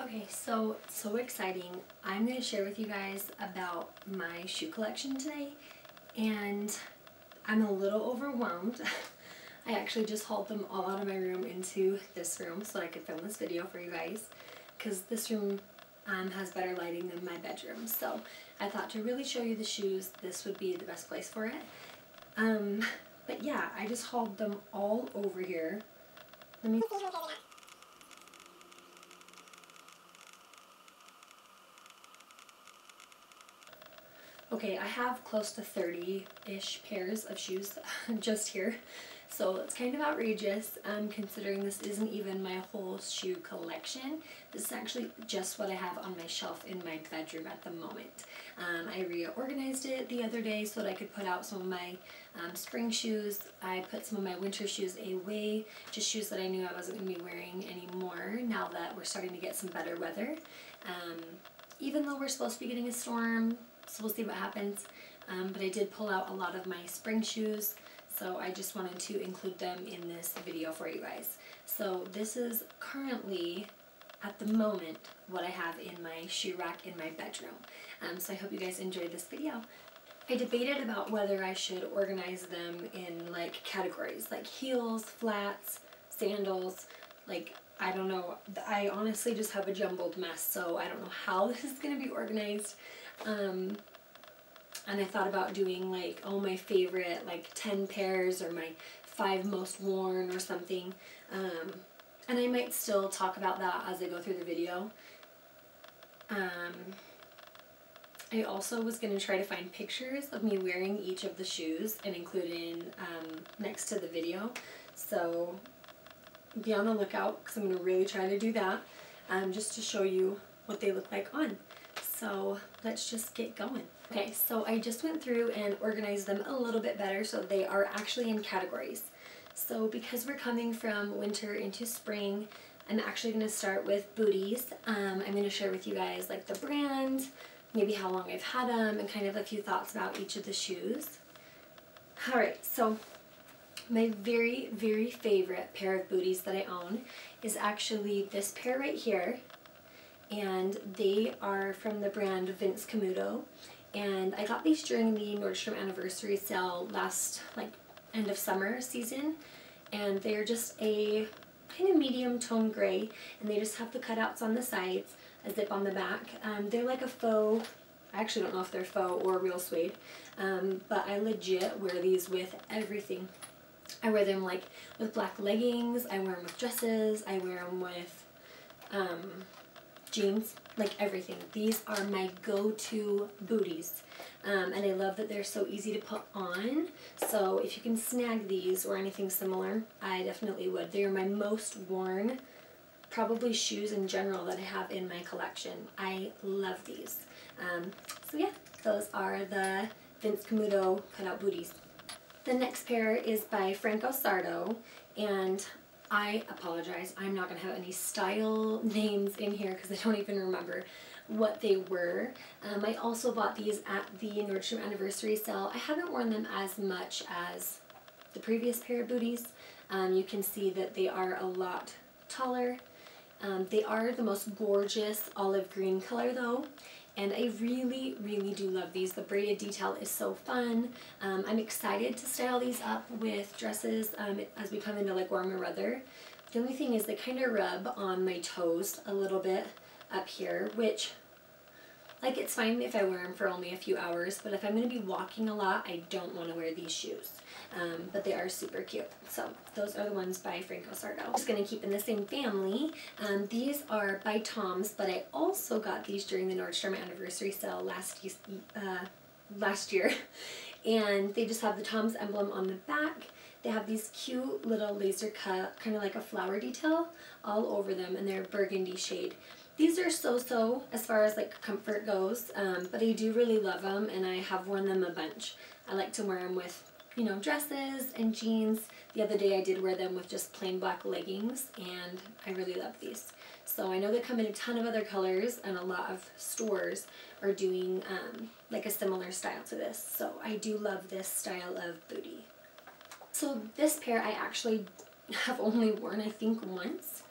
Okay, so exciting. I'm going to share with you guys about my shoe collection today, and I'm a little overwhelmed. I actually just hauled them all out of my room into this room so I could film this video for you guys, because this room has better lighting than my bedroom. So I thought to really show you the shoes, this would be the best place for it. But yeah, I just hauled them all over here. Let me... Okay, I have close to 30-ish pairs of shoes just here, so it's kind of outrageous considering this isn't even my whole shoe collection. This is actually just what I have on my shelf in my bedroom at the moment. I reorganized it the other day so that I could put out some of my spring shoes. I put some of my winter shoes away, just shoes that I knew I wasn't going to be wearing anymore now that we're starting to get some better weather. Even though we're supposed to be getting a storm, so we'll see what happens, but I did pull out a lot of my spring shoes, so I just wanted to include them in this video for you guys. So this is currently, at the moment, what I have in my shoe rack in my bedroom. So I hope you guys enjoyed this video. I debated about whether I should organize them in like categories, like heels, flats, sandals, like I don't know. I honestly just have a jumbled mess, so I don't know how this is going to be organized. And I thought about doing like, oh, my favorite like 10 pairs or my 5 most worn or something. And I might still talk about that as I go through the video. I also was going to try to find pictures of me wearing each of the shoes and include in next to the video. So be on the lookout because I'm going to really try to do that just to show you what they look like on. So let's just get going. Okay, so I just went through and organized them a little bit better so they are actually in categories. So because we're coming from winter into spring, I'm actually going to start with booties. I'm going to share with you guys like the brand, maybe how long I've had them, and kind of a few thoughts about each of the shoes. Alright, so my very, very favorite pair of booties that I own is actually this pair right here. And they are from the brand Vince Camuto, and I got these during the Nordstrom anniversary sale last like end of summer season, and they're just a kind of medium tone gray, and they just have the cutouts on the sides, a zip on the back. They're like a faux, I actually don't know if they're faux or real suede, but I legit wear these with everything. I wear them like with black leggings, I wear them with dresses, I wear them with jeans, like everything. These are my go-to booties, and I love that they're so easy to put on. So if you can snag these or anything similar, I definitely would. They are my most worn, probably shoes in general that I have in my collection. I love these. So yeah, those are the Vince Camuto cutout booties. The next pair is by Franco Sarto, and I apologize, I'm not going to have any style names in here because I don't even remember what they were. I also bought these at the Nordstrom anniversary sale. I haven't worn them as much as the previous pair of booties. You can see that they are a lot taller. They are the most gorgeous olive green color though, and I really, really do love these. The braided detail is so fun. I'm excited to style these up with dresses as we come into like warmer weather. The only thing is they kind of rub on my toes a little bit up here, which, like, it's fine if I wear them for only a few hours, but if I'm going to be walking a lot, I don't want to wear these shoes. But they are super cute. So those are the ones by Franco Sarto. I'm just going to keep in the same family. These are by Tom's, but I also got these during the Nordstrom anniversary sale last year. And they just have the Tom's emblem on the back. They have these cute little laser cut, kind of like a flower detail all over them, and they're burgundy shade. These are so-so as far as like comfort goes, but I do really love them, and I have worn them a bunch. I like to wear them with, you know, dresses and jeans. The other day I did wear them with just plain black leggings, and I really love these. So I know they come in a ton of other colors, and a lot of stores are doing like a similar style to this. So I do love this style of booty. So this pair I actually have only worn I think once,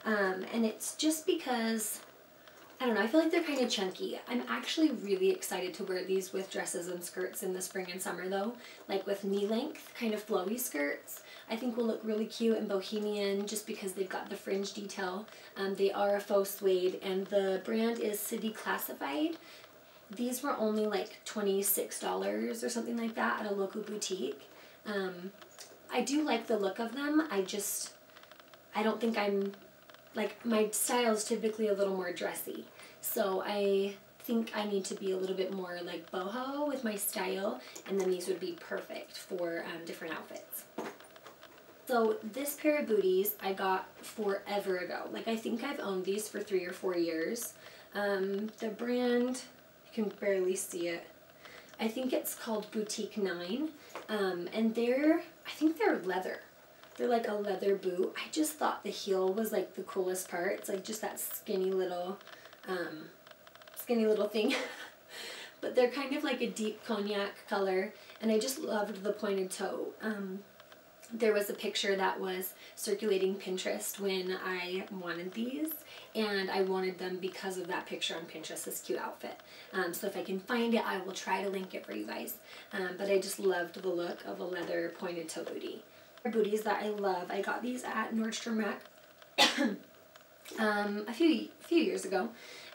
and it's just because I don't know, I feel like they're kind of chunky. I'm actually really excited to wear these with dresses and skirts in the spring and summer though, like with knee length, kind of flowy skirts. I think will look really cute and bohemian just because they've got the fringe detail. They are a faux suede and the brand is City Classified. These were only like $26 or something like that at a local boutique. I do like the look of them. I don't think I'm, like, my style is typically a little more dressy. So I think I need to be a little bit more like boho with my style, and then these would be perfect for different outfits. So this pair of booties I got forever ago. Like, I think I've owned these for 3 or 4 years. The brand, you can barely see it. I think it's called Boutique 9. And I think they're leather. They're like a leather boot. I just thought the heel was like the coolest part. It's like just that skinny little thing. But they're kind of like a deep cognac color, and I just loved the pointed toe. There was a picture that was circulating Pinterest when I wanted these, and I wanted them because of that picture on Pinterest, this cute outfit. So if I can find it, I will try to link it for you guys. But I just loved the look of a leather pointed toe bootie. Booties that I love, I got these at Nordstrom Rack a few years ago.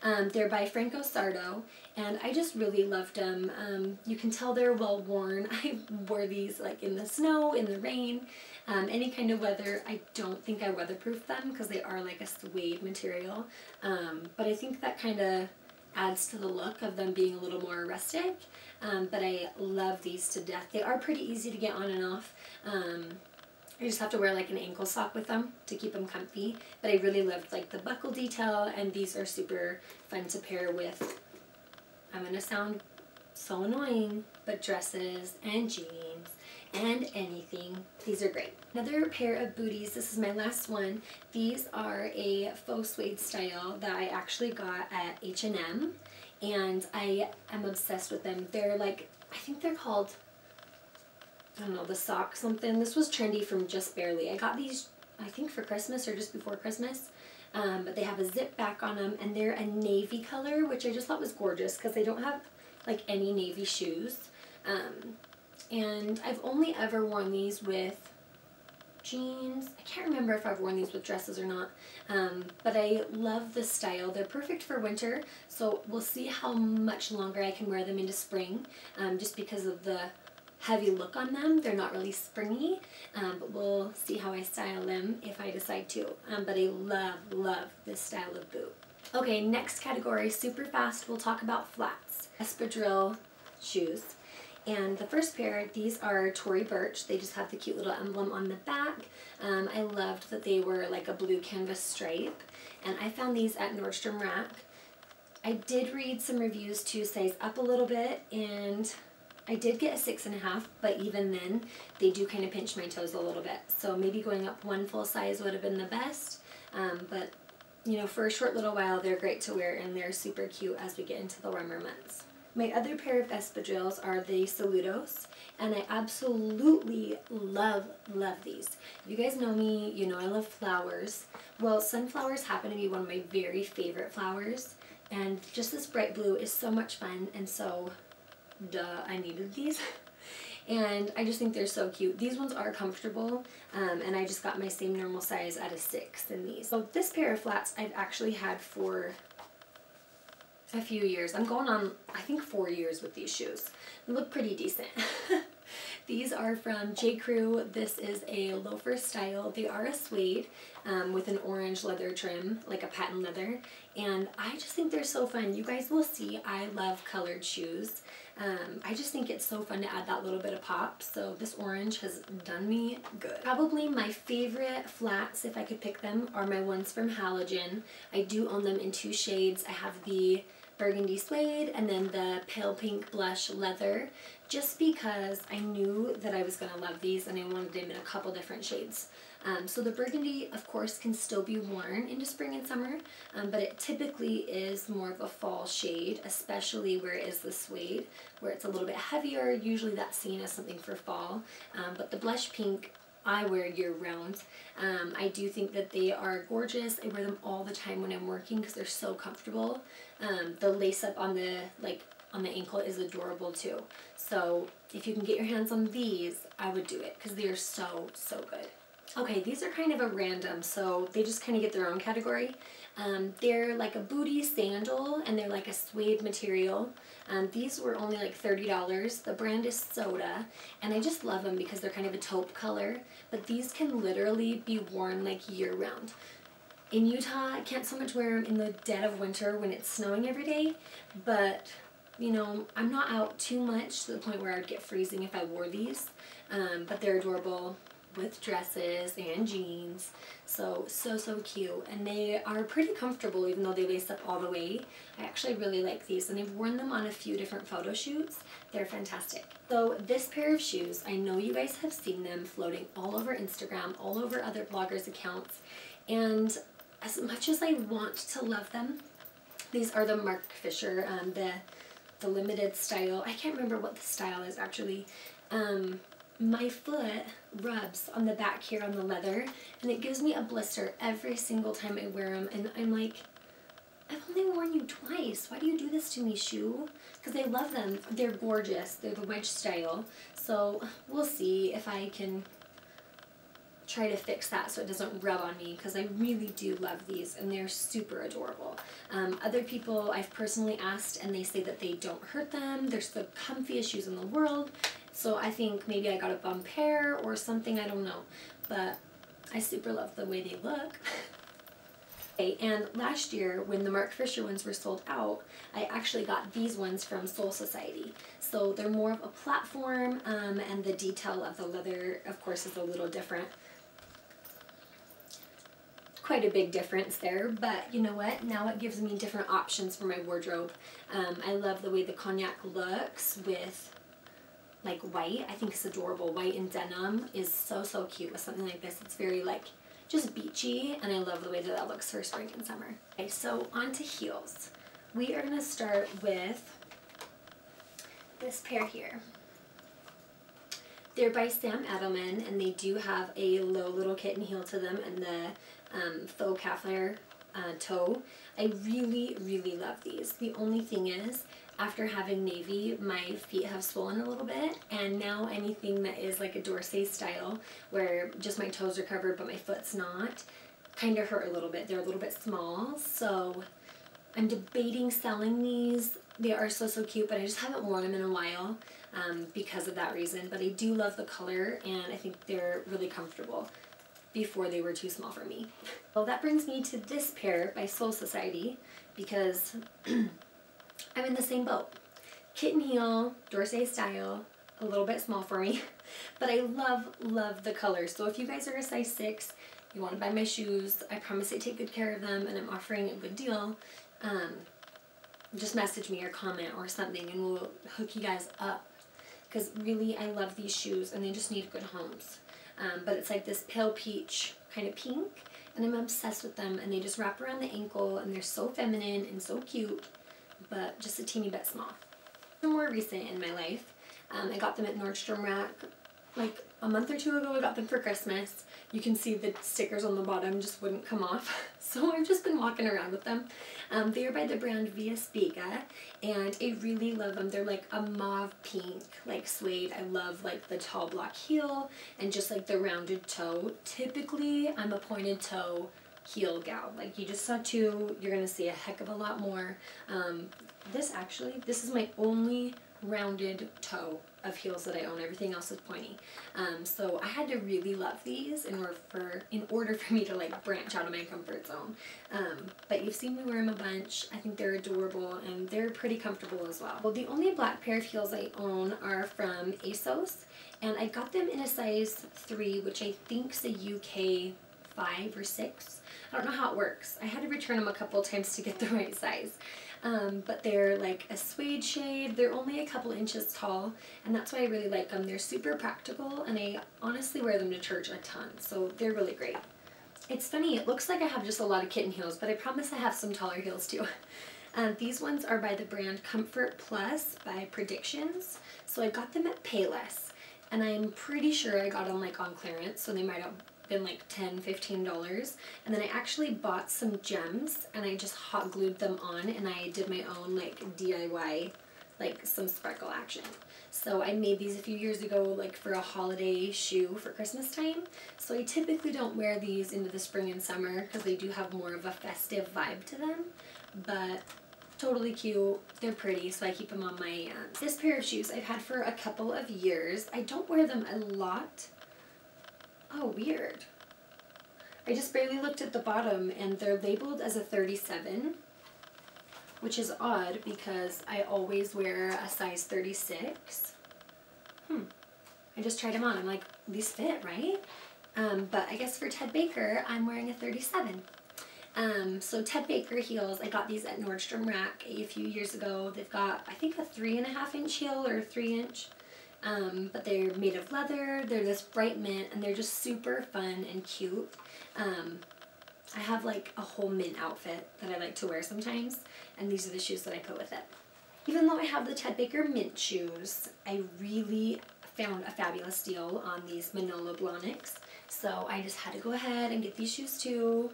They're by Franco Sardo, and I just really loved them. You can tell they're well worn. I wore these like in the snow, in the rain, any kind of weather. I don't think I weatherproofed them because they are like a suede material, but I think that kind of adds to the look of them being a little more rustic. But I love these to death. They are pretty easy to get on and off. I just have to wear like an ankle sock with them to keep them comfy. But I really loved like the buckle detail, and these are super fun to pair with, I'm going to sound so annoying, but dresses and jeans and anything. These are great. Another pair of booties, this is my last one. These are a faux suede style that I actually got at H&M, and I am obsessed with them. They're like, I think they're called, I don't know, the sock something. This was trendy from Just Barely. I got these, I think, for Christmas or just before Christmas. But they have a zip back on them, and they're a navy color, which I just thought was gorgeous because they don't have like any navy shoes. And I've only ever worn these with jeans. I can't remember if I've worn these with dresses or not. But I love the style. They're perfect for winter, so we'll see how much longer I can wear them into spring, just because of the heavy look on them. They're not really springy, but we'll see how I style them if I decide to. But I love this style of boot. Okay, next category, super fast, we'll talk about flats. Espadrille shoes. And the first pair, these are Tory Burch. They just have the cute little emblem on the back. I loved that they were like a blue canvas stripe. And I found these at Nordstrom Rack. I did read some reviews to size up a little bit, and I did get a 6.5, but even then, they do kind of pinch my toes a little bit. So maybe going up one full size would have been the best. But, you know, for a short little while, they're great to wear, and they're super cute as we get into the warmer months. My other pair of espadrilles are the Saludos, and I absolutely love these. If you guys know me, you know I love flowers. Well, sunflowers happen to be one of my very favorite flowers, and just this bright blue is so much fun, and so duh, I needed these. And I just think they're so cute. These ones are comfortable, and I just got my same normal size at a 6 in these. So this pair of flats I've actually had for a few years. I'm going on, I think, 4 years with these shoes. They look pretty decent. These are from J. Crew. This is a loafer style. They are a suede with an orange leather trim, like a patent leather. And I just think they're so fun. You guys will see I love colored shoes. I just think it's so fun to add that little bit of pop. So this orange has done me good. Probably my favorite flats, if I could pick them, are my ones from Halogen. I do own them in 2 shades. I have the burgundy suede and then the pale pink blush leather, just because I knew that I was going to love these and I wanted them in a couple different shades. So the burgundy, of course, can still be worn into spring and summer, but it typically is more of a fall shade, especially where it is the suede, where it's a little bit heavier. Usually that's seen as something for fall, but the blush pink I wear year round. I do think that they are gorgeous. I wear them all the time when I'm working because they're so comfortable. The lace up on the ankle is adorable too. So if you can get your hands on these, I would do it because they are so, so good. Okay, these are kind of a random, so they just kind of get their own category. They're like a booty sandal, and they're like a suede material. These were only like $30. The brand is Soda, and I just love them because they're kind of a taupe color, but these can literally be worn like year-round. In Utah, I can't so much wear them in the dead of winter when it's snowing every day, but you know, I'm not out too much to the point where I'd get freezing if I wore these, but they're adorable with dresses and jeans. So cute, and they are pretty comfortable even though they lace up all the way. I actually really like these, and I've worn them on a few different photo shoots. They're fantastic. So this pair of shoes, I know you guys have seen them floating all over Instagram, all over other bloggers' accounts, and as much as I want to love them, these are the Marc Fisher, the limited style. I can't remember what the style is actually. My foot rubs on the back here on the leather, and it gives me a blister every single time I wear them, and I'm like, I've only worn you twice. Why do you do this to me, shoe? Because I love them. They're gorgeous. They're the wedge style. So we'll see if I can try to fix that so it doesn't rub on me, because I really do love these, and they're super adorable. Other people I've personally asked, and they say that they don't hurt them. They're the comfiest shoes in the world. So I think maybe I got a bum pair or something, I don't know. But I super love the way they look. Okay, and last year when the Marc Fisher ones were sold out, I actually got these ones from Soul Society. So they're more of a platform, and the detail of the leather, of course, is a little different. Quite a big difference there, but you know what? Now it gives me different options for my wardrobe. I love the way the cognac looks with like white. I think it's adorable. White and denim is so cute with something like this. It's very like just beachy, and I love the way that that looks for spring and summer. Okay, so on to heels. We are going to start with this pair here. They're by Sam Edelman, and they do have a low little kitten heel to them and the faux calf layer toe. I really love these. The only thing is, after having navy, my feet have swollen a little bit, and now anything that is like a Dorsey style, where just my toes are covered but my foot's not, kind of hurt a little bit. They're a little bit small, so I'm debating selling these. They are so cute, but I just haven't worn them in a while because of that reason. But I do love the color, and I think they're really comfortable. Before they were too small for me. Well, that brings me to this pair by Soul Society, because I'm in the same boat. Kitten heel, Dorsey style, a little bit small for me, but I love the colors. So if you guys are a size 6, you want to buy my shoes, I promise I take good care of them, and I'm offering a good deal, just message me or comment or something, and we'll hook you guys up, because really I love these shoes, and they just need good homes. But it's like this pale peach kind of pink, and I'm obsessed with them, and they just wrap around the ankle, and they're so feminine and so cute, but just a teeny bit small. More recent in my life, I got them at Nordstrom Rack like a month or 2 ago. I got them for Christmas. You can see the stickers on the bottom just wouldn't come off, so I've just been walking around with them. They are by the brand Via Spiga, and I really love them. They're like a mauve pink, like suede. I love like the tall block heel and just like the rounded toe. Typically, I'm a pointed toe heel gal. Like you just saw 2, you're gonna see a heck of a lot more. This is my only rounded toe of heels that I own. Everything else is pointy. So I had to really love these in order for me to like branch out of my comfort zone. But you've seen me wear them a bunch. I think they're adorable, and they're pretty comfortable as well. Well, the only black pair of heels I own are from ASOS, and I got them in a size 3, which I think's a UK 5 or 6. I don't know how it works. I had to return them a couple times to get the right size. But they're like a suede shade. They're only a couple inches tall, and that's why I really like them. They're super practical, and I honestly wear them to church a ton, so they're really great. It's funny, it looks like I have just a lot of kitten heels, but I promise I have some taller heels too. These ones are by the brand Comfort Plus by Predictions. So I got them at Payless. and I'm pretty sure I got them like on clearance, so they might have been like $10–15. And then I actually bought some gems and I just hot glued them on, and I did my own like DIY, like some sparkle action. So I made these a few years ago, like for a holiday shoe for Christmas time. So I typically don't wear these into the spring and summer because they do have more of a festive vibe to them, but totally cute. They're pretty, so I keep them on my This pair of shoes I've had for a couple of years. I don't wear them a lot. Oh, weird. I just barely looked at the bottom and they're labeled as a 37, which is odd because I always wear a size 36. I just tried them on. I'm like, these fit, right? But I guess for Ted Baker, I'm wearing a 37. So Ted Baker heels, I got these at Nordstrom Rack a few years ago. They've got, I think, a 3.5-inch heel or a 3-inch. But they're made of leather, they're this bright mint, and they're just super fun and cute. I have like a whole mint outfit that I like to wear sometimes, and these are the shoes that I put with it. Even though I have the Ted Baker mint shoes, I really found a fabulous deal on these Manolo Blahniks, so I just had to go ahead and get these shoes too.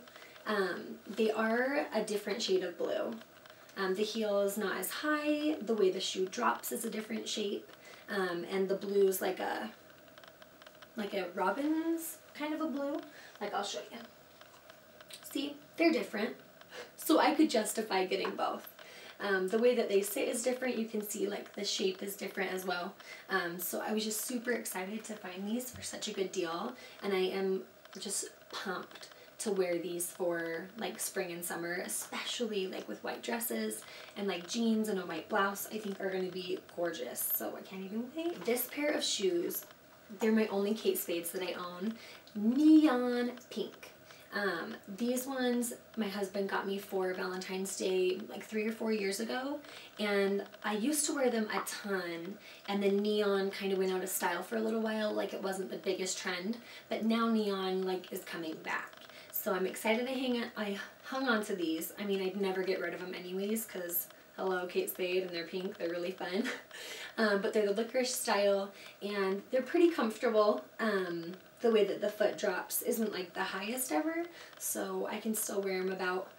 They are a different shade of blue. The heel is not as high, the way the shoe drops is a different shape. And the blue's like a robin's kind of a blue. Like, I'll show you. See, they're different. So I could justify getting both. The way that they sit is different. You can see like the shape is different as well. So I was just super excited to find these for such a good deal. And I am just pumped to wear these for like spring and summer, especially like with white dresses and like jeans and a white blouse. I think are going to be gorgeous, so I can't even wait. This pair of shoes, they're my only Kate Spades that I own. Neon pink. These ones my husband got me for Valentine's Day like 3 or 4 years ago, and I used to wear them a ton, and then neon kind of went out of style for a little while, like it wasn't the biggest trend, but now neon like is coming back. So I'm excited I hung on to these. I mean, I'd never get rid of them anyways because, hello, Kate Spade, and they're pink. They're really fun. But they're the licorice style, and they're pretty comfortable. The way that the foot drops isn't like the highest ever, so I can still wear them about.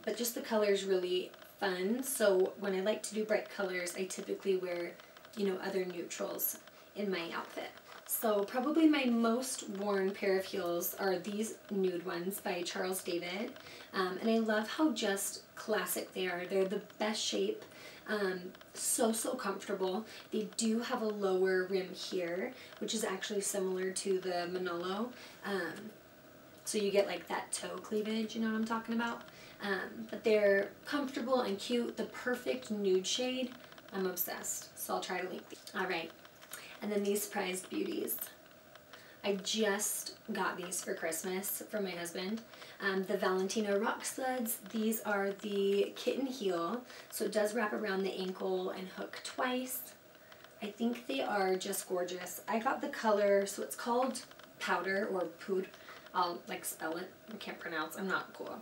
But just the color's really fun. So when I like to do bright colors, I typically wear, you know, other neutrals in my outfit. So probably my most worn pair of heels are these nude ones by Charles David. And I love how just classic they are. They're the best shape. So comfortable. They do have a lower rim here, which is actually similar to the Manolo. So you get like that toe cleavage, you know what I'm talking about? But they're comfortable and cute. The perfect nude shade. I'm obsessed. So I'll try to link these. Alright. And then these prized beauties. I just got these for Christmas from my husband. The Valentino Rock Studs. These are the kitten heel. So it does wrap around the ankle and hook twice. I think they are just gorgeous. I got the color, so it's called Powder or Poud. I'll like spell it. I can't pronounce. I'm not cool.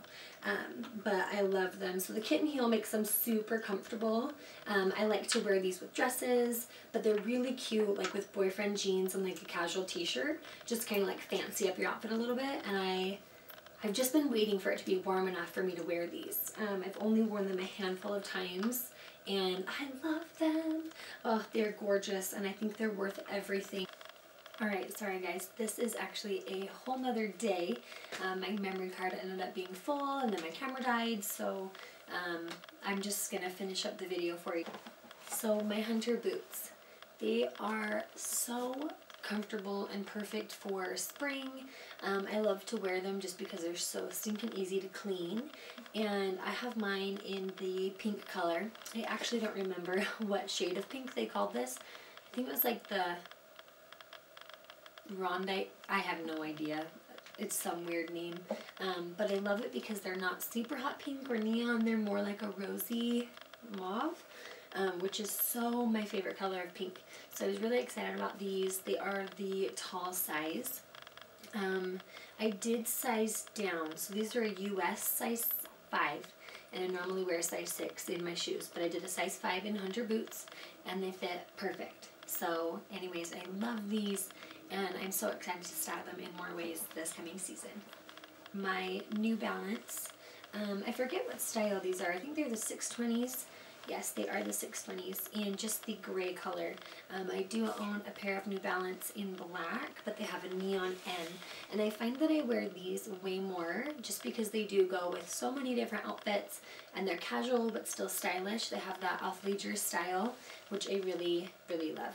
But I love them. So the kitten heel makes them super comfortable. I like to wear these with dresses, but they're really cute, like with boyfriend jeans and like a casual t-shirt. Just kind of like fancy up your outfit a little bit. And I've just been waiting for it to be warm enough for me to wear these. I've only worn them a handful of times, and I love them. Oh, they're gorgeous, and I think they're worth everything. Alright, sorry guys, this is actually a whole nother day. My memory card ended up being full and then my camera died, so I'm just gonna finish up the video for you. So my Hunter boots, they are so comfortable and perfect for spring. I love to wear them just because they're so stinking easy to clean, and I have mine in the pink color. I actually don't remember what shade of pink they called this. I think it was like the Rondite, I have no idea. It's some weird name. But I love it because they're not super hot pink or neon. They're more like a rosy mauve, which is so my favorite color of pink. So I was really excited about these. They are the tall size. I did size down. So these are a US size 5. And I normally wear a size 6 in my shoes. But I did a size 5 in Hunter boots. And they fit perfect. So anyways, I love these, and I'm so excited to style them in more ways this coming season. My New Balance, I forget what style these are. I think they're the 620s. Yes, they are the 620s in just the gray color. I do own a pair of New Balance in black, but they have a neon N. And I find that I wear these way more just because they do go with so many different outfits, and they're casual but still stylish. They have that athleisure style, which I really, really love.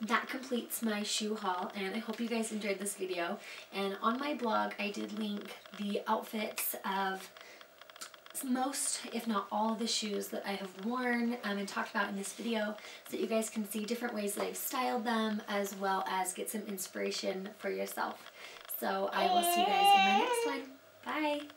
That completes my shoe haul, and I hope you guys enjoyed this video. And on my blog, I did link the outfits of most, if not all, of the shoes that I have worn and talked about in this video, so that you guys can see different ways that I've styled them, as well as get some inspiration for yourself. So I will see you guys in my next one. Bye!